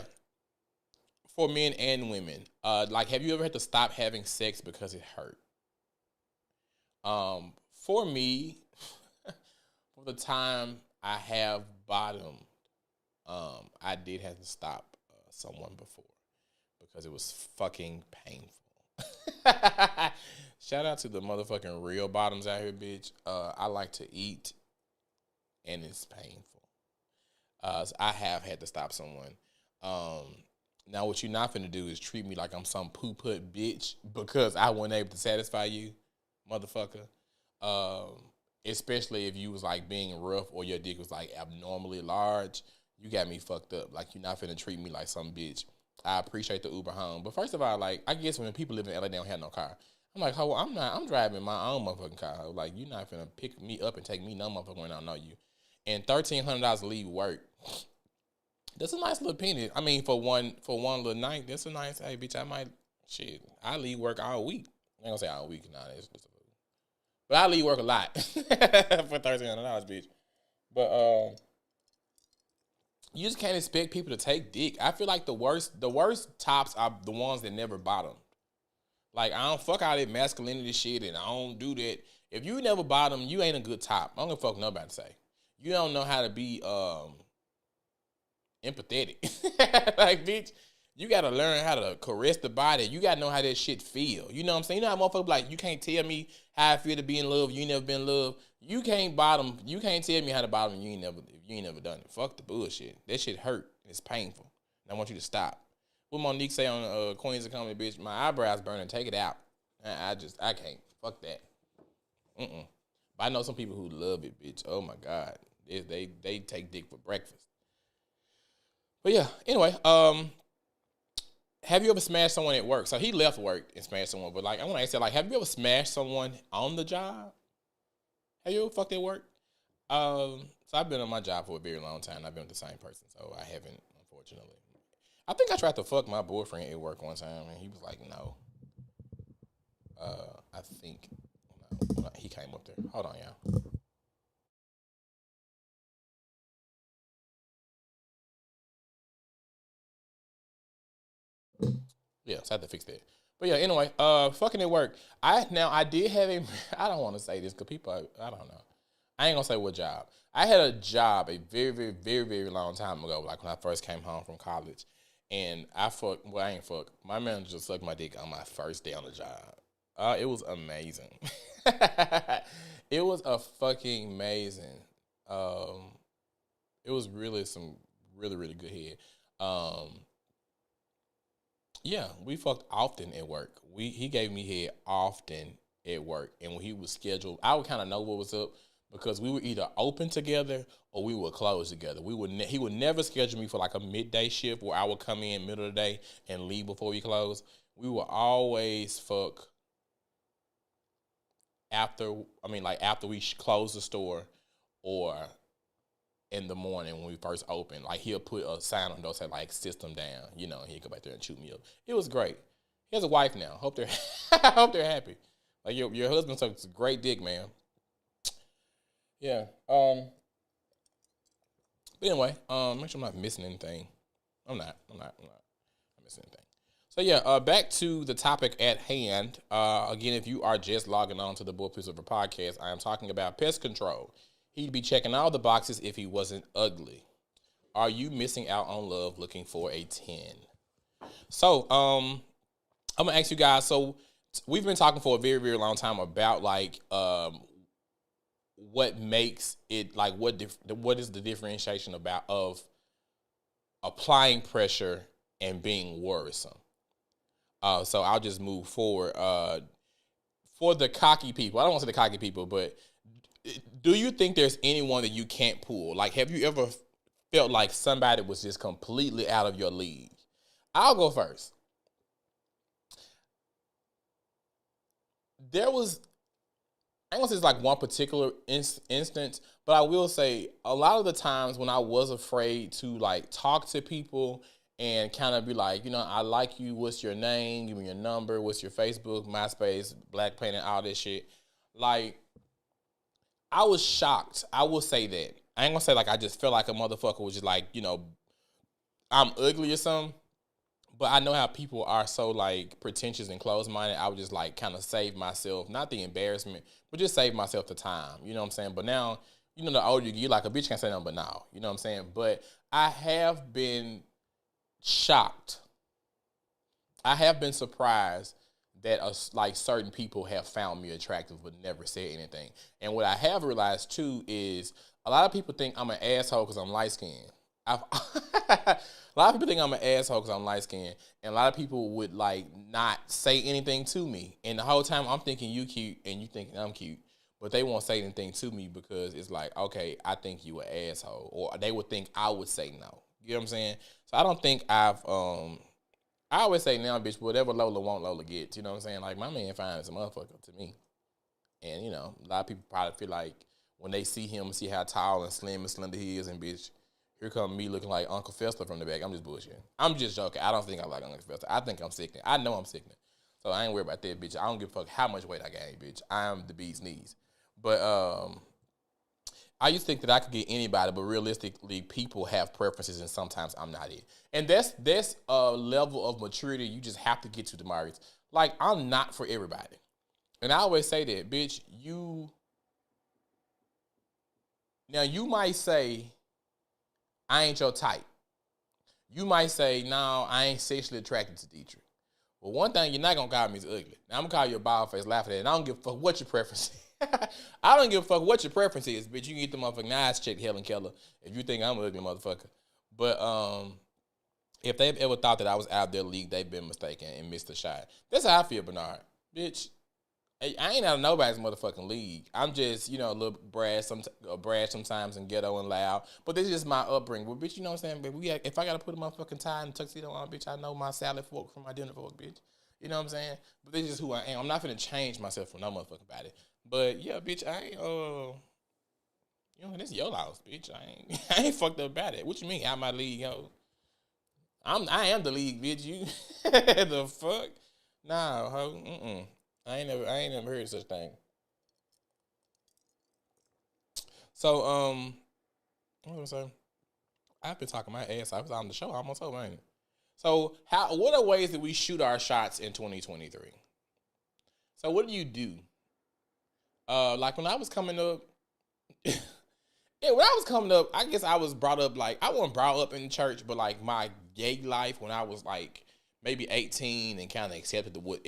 for men and women, like, have you ever had to stop having sex because it hurt? For me, for the time I have bottomed, I did have to stop someone before because it was fucking painful. Shout out to the motherfucking real bottoms out here, bitch. I like to eat, and it's painful. So I have had to stop someone. Now, what you're not finna do is treat me like I'm some poo-put bitch because I wasn't able to satisfy you, motherfucker. Especially if you was, like, being rough or your dick was, like, abnormally large. You got me fucked up. Like, you're not finna treat me like some bitch. I appreciate the Uber home. But first of all, like, I guess when people live in LA, they don't have no car. I'm like, ho, I'm driving my own motherfucking car. Ho. Like, you're not finna pick me up and take me no motherfucker when I don't know you. And $1,300 to leave work. That's a nice little penny. I mean, for one little night, that's a nice, hey, bitch, I leave work all week. I ain't gonna say all week, nah, it's just a little. But I leave work a lot for $1,300, bitch. But, you just can't expect people to take dick. I feel like the worst tops are the ones that never bottom. Like, I don't fuck all that masculinity shit, and I don't do that. If you never bottom, you ain't a good top. I don't give a fuck nobody say. You don't know how to be empathetic. Like, bitch, you got to learn how to caress the body. You got to know how that shit feel. You know what I'm saying? You know how motherfuckers like, you can't tell me how I feel to be in love. You ain't never been in love. You can't bottom. You can't tell me how to bottom. You ain't never done it. Fuck the bullshit. That shit hurt. It's painful. And I want you to stop. What Monique say on Queens of Comedy, bitch? My eyebrows burning. Take it out. I can't. Fuck that. But I know some people who love it, bitch. Oh my God. They take dick for breakfast. But yeah, anyway, have you ever smashed someone at work? So he left work and smashed someone, but, like, I want to ask you, like, have you ever smashed someone on the job? Have you ever fucked at work? So I've been on my job for a very long time. I've been with the same person, so I haven't, unfortunately. I think I tried to fuck my boyfriend at work one time, and he was like, no. I think no, he came up there. Hold on, y'all. Yeah, so I had to fix that. But yeah, anyway, fucking at work. I did have I don't want to say this because people, I don't know. I ain't gonna say what job. I had a job a very, very, very, very long time ago, like when I first came home from college. And I ain't fuck. My manager just sucked my dick on my first day on the job. It was amazing. It was a fucking amazing. It was really some really, really good head. Yeah, we fucked often at work. He gave me head often at work, and when he was scheduled, I would kind of know what was up because we were either open together or we would close together. He would never schedule me for like a midday shift where I would come in middle of the day and leave before we close. We would always fuck after we close the store or in the morning when we first opened. Like, he'll put a sign on those that, like, system down, you know, and he'll go back there and chew me up. It was great. He has a wife now. Hope they're happy. Like, your husband sucks a great dick, man. Yeah. But anyway, make sure I'm not missing anything. I'm not missing anything. So yeah, back to the topic at hand. Again, if you are just logging on to the Boy Please Whatever podcast, I am talking about pest control. He'd be checking all the boxes if he wasn't ugly. Are you missing out on love looking for a 10? So, I'm going to ask you guys. So, we've been talking for a very, very long time about, like, what makes it, like, what is the differentiation of applying pressure and being worrisome. So, I'll just move forward. For the cocky people, I don't want to say the cocky people, but do you think there's anyone that you can't pull? Like, have you ever felt like somebody was just completely out of your league? I'll go first. there was, I ain't gonna say it's like one particular instance, but I will say a lot of the times when I was afraid to like talk to people and kind of be like, I like you, what's your name, give me your number, what's your Facebook, MySpace, Black Planet, all this shit. Like, I was shocked. I will say that. I ain't gonna say like I just felt like a motherfucker was just like, I'm ugly or something. But I know how people are so like pretentious and closed-minded. I would just like kind of save myself, not the embarrassment, but just save myself the time. You know what I'm saying? But now, the older you get, like a bitch can't say nothing but now. You know what I'm saying? But I have been shocked. I have been surprised that like certain people have found me attractive but never said anything. And what I have realized too is a lot of people think I'm an asshole because I'm light-skinned. A lot of people think I'm an asshole because I'm light-skinned, and a lot of people would like not say anything to me. And the whole time I'm thinking you cute and you thinking I'm cute, but they won't say anything to me because it's like, okay, I think you an asshole, or they would think I would say no. You know what I'm saying? So I don't think I always say now, bitch, whatever Lola want, Lola gets. You know what I'm saying? Like, my man fine as a motherfucker to me. And, a lot of people probably feel like when they see him, see how tall and slim and slender he is, and bitch, here come me looking like Uncle Fester from the back. I'm just bullshitting. I'm just joking. I don't think I like Uncle Fester. I think I'm sickening. I know I'm sickening. So I ain't worried about that, bitch. I don't give a fuck how much weight I gain, bitch. I am the bee's knees. But I used to think that I could get anybody, but realistically, people have preferences, and sometimes I'm not it. And that's a level of maturity you just have to get to, Damaris. Like, I'm not for everybody. And I always say that, bitch, now you might say, I ain't your type. You might say, no, I ain't sexually attracted to Dietrich. Well, one thing, you're not going to call me as ugly. Now, I'm going to call you a bald face, laugh at it, and I don't give a fuck what your preference is. I don't give a fuck what your preference is, bitch. You can get the motherfucking eyes checked, Helen Keller, if you think I'm an ugly motherfucker. But if they've ever thought that I was out of their league, they've been mistaken and missed a shot. That's how I feel, Bernard. Bitch, I ain't out of nobody's motherfucking league. I'm just, a little brash sometimes and ghetto and loud. But this is just my upbringing. Well, bitch, you know what I'm saying? But if I got to put a motherfucking tie and tuxedo on, bitch, I know my salad fork from my dinner fork, bitch. You know what I'm saying? But this is who I am. I'm not finna change myself for no motherfucking body. But, yeah, bitch, I ain't, this is your loss, bitch. I ain't fucked up about it. What you mean, out my league, yo? I am the league, bitch. You, the fuck? Nah, ho, I ain't never heard of such thing. So, what was I saying? I've been talking my ass. I was on the show almost over, ain't it? So, what are ways that we shoot our shots in 2023? So, what do you do? Like when I was coming up, I guess I was brought up like, I wasn't brought up in church, but like my gay life when I was like maybe 18 and kind of accepted what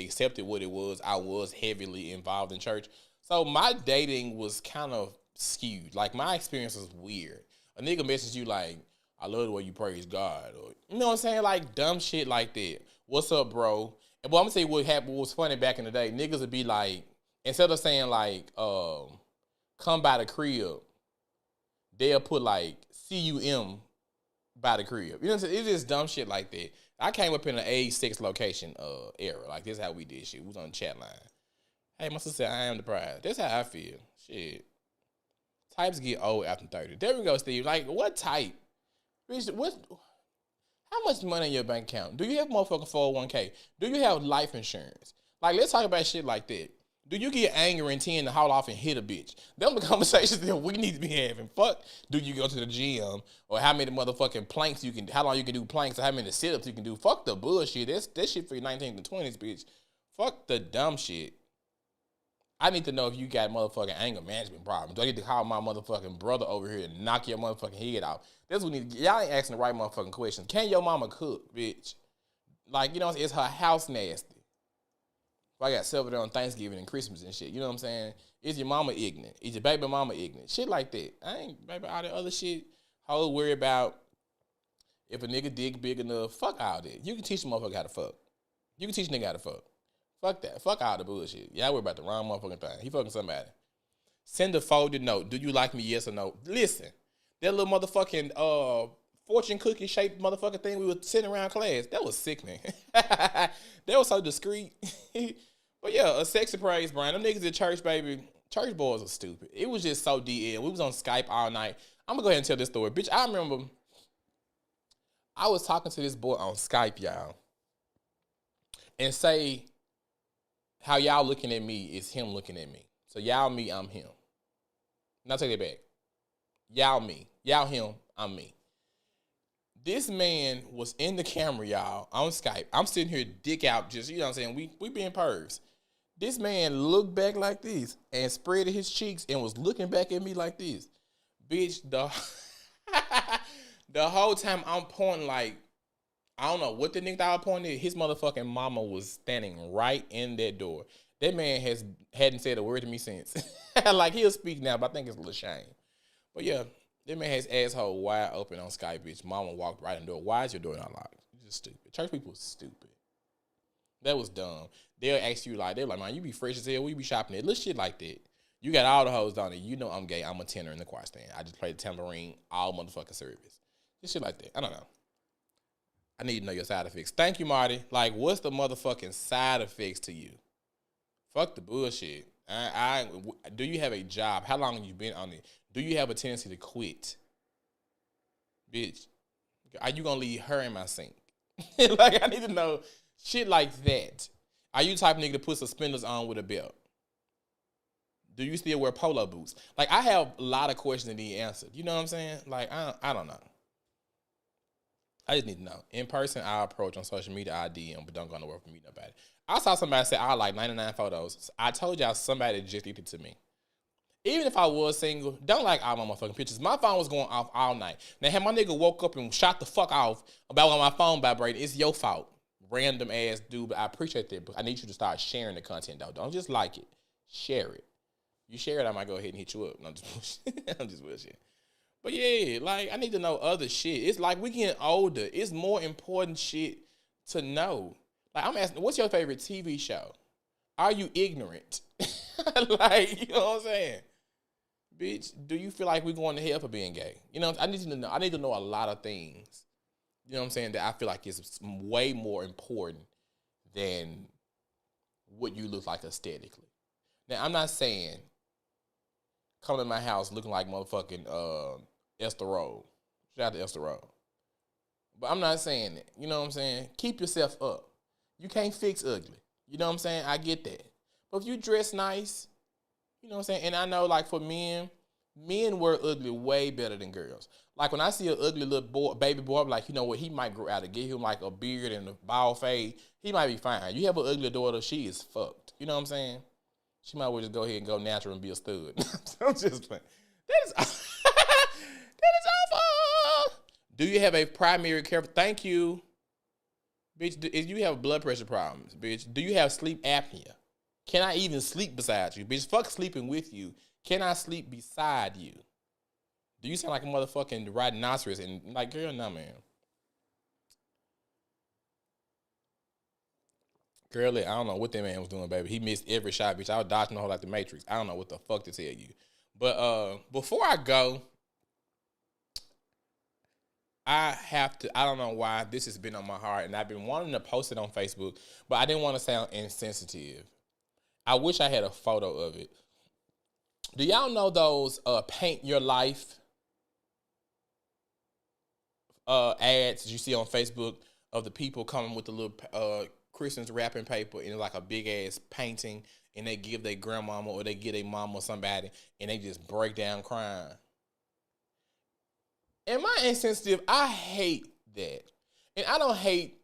it was, I was heavily involved in church. So my dating was kind of skewed. Like my experience was weird. A nigga messages you like, I love the way you praise God, or you know what I'm saying, like dumb shit like that. What's up, bro? And I'm gonna say what happened. What was funny back in the day, niggas would be like, instead of saying like, come by the crib, they'll put like CUM by the crib. You know what I'm saying? It's just dumb shit like that. I came up in an age 6 location era. Like this is how we did shit. We was on the chat line. Hey, my sister said I am the prize. That's how I feel. Shit. Types get old after 30. There we go, Steve. Like, what type? How much money in your bank account? Do you have motherfucking 401k? Do you have life insurance? Like, let's talk about shit like that. Do you get angry and tend to haul off and hit a bitch? Them the conversations that we need to be having. Fuck, do you go to the gym? Or how many motherfucking planks how long you can do planks, or how many sit-ups you can do? Fuck the bullshit. That shit for your 19 to 20s, bitch. Fuck the dumb shit. I need to know if you got motherfucking anger management problems. Do I need to call my motherfucking brother over here and knock your motherfucking head out? That's what we need to, y'all ain't asking the right motherfucking question. Can your mama cook, bitch? Like, you know, is her house nasty? If I got celebrated on Thanksgiving and Christmas and shit, you know what I'm saying? Is your mama ignorant? Is your baby mama ignorant? Shit like that. I ain't, baby, all that other shit, how worry about if a nigga dig big enough. Fuck all that. You can teach a motherfucker how to fuck. You can teach a nigga how to fuck. Fuck that. Fuck all the bullshit. Y'all worry about the wrong motherfucking thing. He fucking somebody. Send a folded note. Do you like me? Yes or no? Listen, that little motherfucking fortune cookie shaped motherfucking thing we were sitting around class, that was sickening. That was so discreet. But yeah, a sexy praise, Brian. Them niggas at church, baby. Church boys are stupid. It was just so DL. We was on Skype all night. I'm gonna go ahead and tell this story. Bitch, I remember I was talking to this boy on Skype, y'all. And say how y'all looking at me is him looking at me. So y'all me, I'm him. Now take it back. Y'all me. Y'all him, I'm me. This man was in the camera, y'all, on Skype. I'm sitting here dick out, just, you know what I'm saying? We being pervs. This man looked back like this and spread his cheeks and was looking back at me like this. Bitch, the whole time I'm pointing like, I don't know what the nigga I was pointing at. His motherfucking mama was standing right in that door. That man hadn't said a word to me since. Like, he'll speak now, but I think it's a little shame. But yeah, that man has asshole wide open on Skype, bitch. Mama walked right in the door. Why is your door not locked? It's just stupid. Church people are stupid. That was dumb. They'll ask you like, they're like, man, you be fresh as hell. We be shopping at little shit like that. You got all the hoes down there. You know I'm gay. I'm a tenor in the choir stand. I just play the tambourine all motherfucking service. Just shit like that. I don't know. I need to know your side effects. Thank you, Marty. Like, what's the motherfucking side effects to you? Fuck the bullshit. Do you have a job? How long have you been on it? Do you have a tendency to quit? Bitch, are you going to leave her in my sink? Like, I need to know shit like that. Are you the type of nigga to put suspenders on with a belt? Do you still wear polo boots? Like, I have a lot of questions that need answered. You know what I'm saying? Like, I don't know. I just need to know. In person, I approach. On social media, I DM, but don't go nowhere for me, nobody. I saw somebody say, I like 99 photos. I told y'all somebody just did it to me. Even if I was single, don't like all my motherfucking pictures. My phone was going off all night. Now, had my nigga woke up and shot the fuck off about when my phone vibrated, it's your fault. Random ass dude, but I appreciate that. But I need you to start sharing the content, though. Don't just like it. Share it. You share it, I might go ahead and hit you up. No, I'm just bullshit. I'm just bullshit. But yeah, like, I need to know other shit. It's like we getting older. It's more important shit to know. Like, I'm asking, what's your favorite TV show? Are you ignorant? Like, you know what I'm saying? Bitch, do you feel like we're going to hell for being gay? You know, I need to know. I need to know a lot of things. You know what I'm saying? That I feel like is way more important than what you look like aesthetically. Now, I'm not saying come to my house looking like motherfucking Esther Roll. Shout out to Esther Roll. But I'm not saying that. You know what I'm saying? Keep yourself up. You can't fix ugly. You know what I'm saying? I get that. But if you dress nice, you know what I'm saying? And I know, like, for men wear ugly way better than girls. Like, when I see an ugly little boy, baby boy, I'm like, you know what? He might grow out and get him, like, a beard and a bald fade. He might be fine. You have an ugly daughter, she is fucked. You know what I'm saying? She might well just go ahead and go natural and be a stud. I'm just playing. That is awful. Do you have a primary care? Thank you. Bitch, if you have blood pressure problems, bitch, do you have sleep apnea? Can I even sleep beside you? Bitch, fuck sleeping with you. Can I sleep beside you? Do you sound like a motherfucking rhinoceros? And like, girl, no, man. Girl, I don't know what that man was doing, baby. He missed every shot, bitch. I was dodging the hole like the Matrix. I don't know what the fuck to tell you. But before I go, I don't know why this has been on my heart, and I've been wanting to post it on Facebook, but I didn't want to sound insensitive. I wish I had a photo of it. Do y'all know those paint your life ads you see on Facebook of the people coming with the little Christmas wrapping paper and like a big ass painting, and they give their grandmama or they give their mama or somebody, and they just break down crying? Am I insensitive? I hate that. And I don't hate,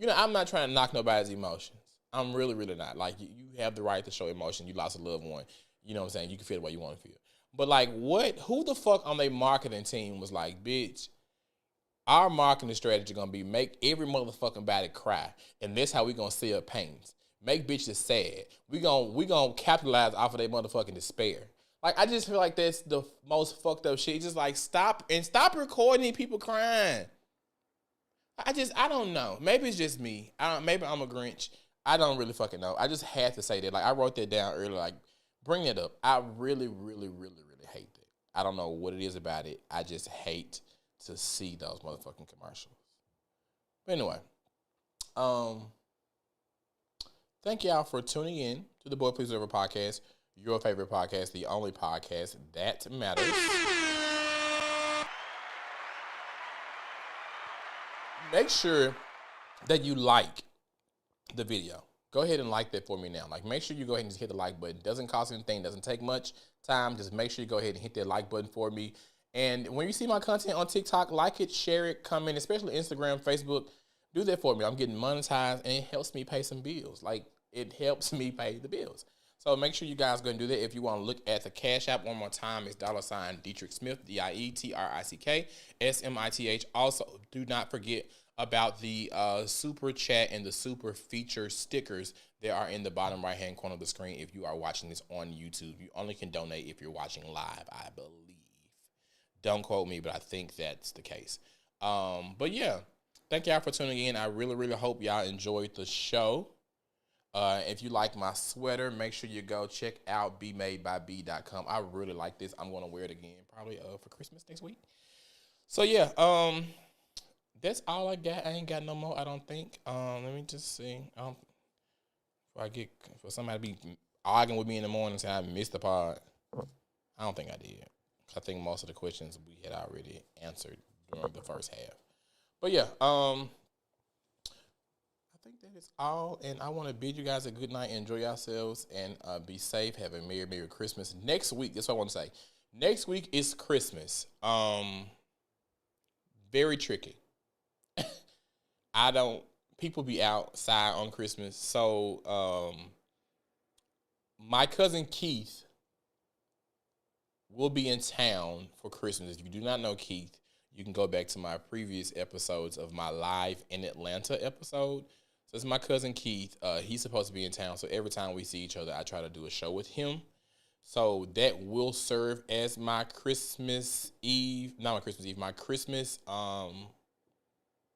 I'm not trying to knock nobody's emotions. I'm really, really not. Like, you have the right to show emotion. You lost a loved one. You know what I'm saying? You can feel the way you want to feel. But, like, who the fuck on their marketing team was like, bitch, our marketing strategy going to be make every motherfucking body cry. And that's how we going to sell paintings. Make bitches sad. We gonna capitalize off of their motherfucking despair. Like, I just feel like that's the most fucked up shit. Just, like, stop recording people crying. I don't know. Maybe it's just me. Maybe I'm a Grinch. I don't really fucking know. I just had to say that. Like, I wrote that down earlier. Like, bring it up. I really, really, really, really hate that. I don't know what it is about it. I just hate to see those motherfucking commercials. But anyway, thank y'all for tuning in to the Boy Please Whatever podcast, your favorite podcast, the only podcast that matters. Make sure that you like the video. Go ahead and like that for me now. Like, make sure you go ahead and just hit the like button. It doesn't cost anything. It doesn't take much time. Just make sure you go ahead and hit that like button for me. And when you see my content on TikTok, like it, share it, comment, especially Instagram, Facebook. Do that for me. I'm getting monetized, and it helps me pay some bills. Like, it helps me pay the bills. So make sure you guys go and do that. If you want to look at the Cash App one more time, it's $ Dietrich Smith, DIETRICK SMITH. Also, do not forget about the super chat and the super feature stickers that are in the bottom right hand corner of the screen. If you are watching this on YouTube, you only can donate if you're watching live, I believe. Don't quote me, but I think that's the case. But yeah, thank y'all for tuning in. I really, really hope y'all enjoyed the show. If you like my sweater, make sure you go check out bemadeby.com. I really like this. I'm going to wear it again probably for Christmas next week. So yeah, that's all I got. I ain't got no more, I don't think. Let me just see. For somebody to be arguing with me in the morning and say I missed the pod, I don't think I did. I think most of the questions we had already answered during the first half. But yeah, I think that is all. And I want to bid you guys a good night. Enjoy yourselves and be safe. Have a Merry, Merry Christmas. Next week, that's what I want to say. Next week is Christmas. Very tricky. People be outside on Christmas. So, my cousin Keith will be in town for Christmas. If you do not know Keith, you can go back to my previous episodes of my live in Atlanta episode. So it's my cousin Keith. He's supposed to be in town. So every time we see each other, I try to do a show with him. So that will serve as my Christmas Eve, not my Christmas Eve, my Christmas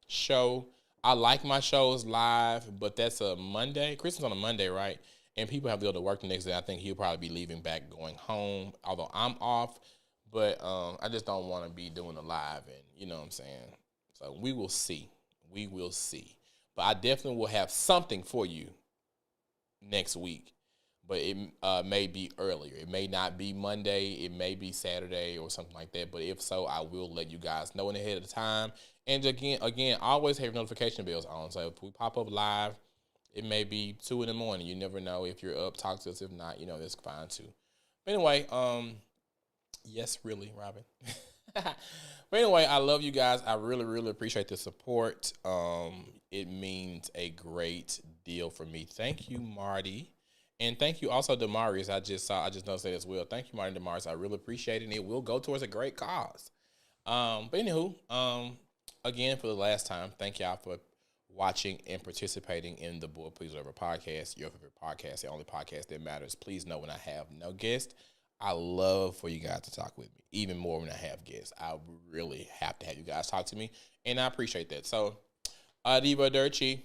show. I like my shows live, but that's a Monday. Christmas on a Monday, right? And people have to go to work the next day. I think he'll probably be leaving back, going home, although I'm off. But I just don't want to be doing the live, and you know what I'm saying? So we will see. We will see. But I definitely will have something for you next week. But it may be earlier. It may not be Monday. It may be Saturday or something like that. But if so, I will let you guys know in ahead of the time. And again, always have notification bells on. So if we pop up live, it may be 2 in the morning. You never know if you're up. Talk to us. If not, that's fine too. But anyway, yes, really, Robin. But anyway, I love you guys. I really, really appreciate the support. It means a great deal for me. Thank you, Marty. And thank you also, Demarius. I just noticed that as well. Thank you, Marty and Demarius. I really appreciate it. And it will go towards a great cause. But anywho, again, for the last time, thank y'all for watching and participating in the Boy Please Whatever podcast, your favorite podcast, the only podcast that matters. Please know when I have no guest, I love for you guys to talk with me, even more when I have guests. I really have to have you guys talk to me, and I appreciate that. So, Arrivederci.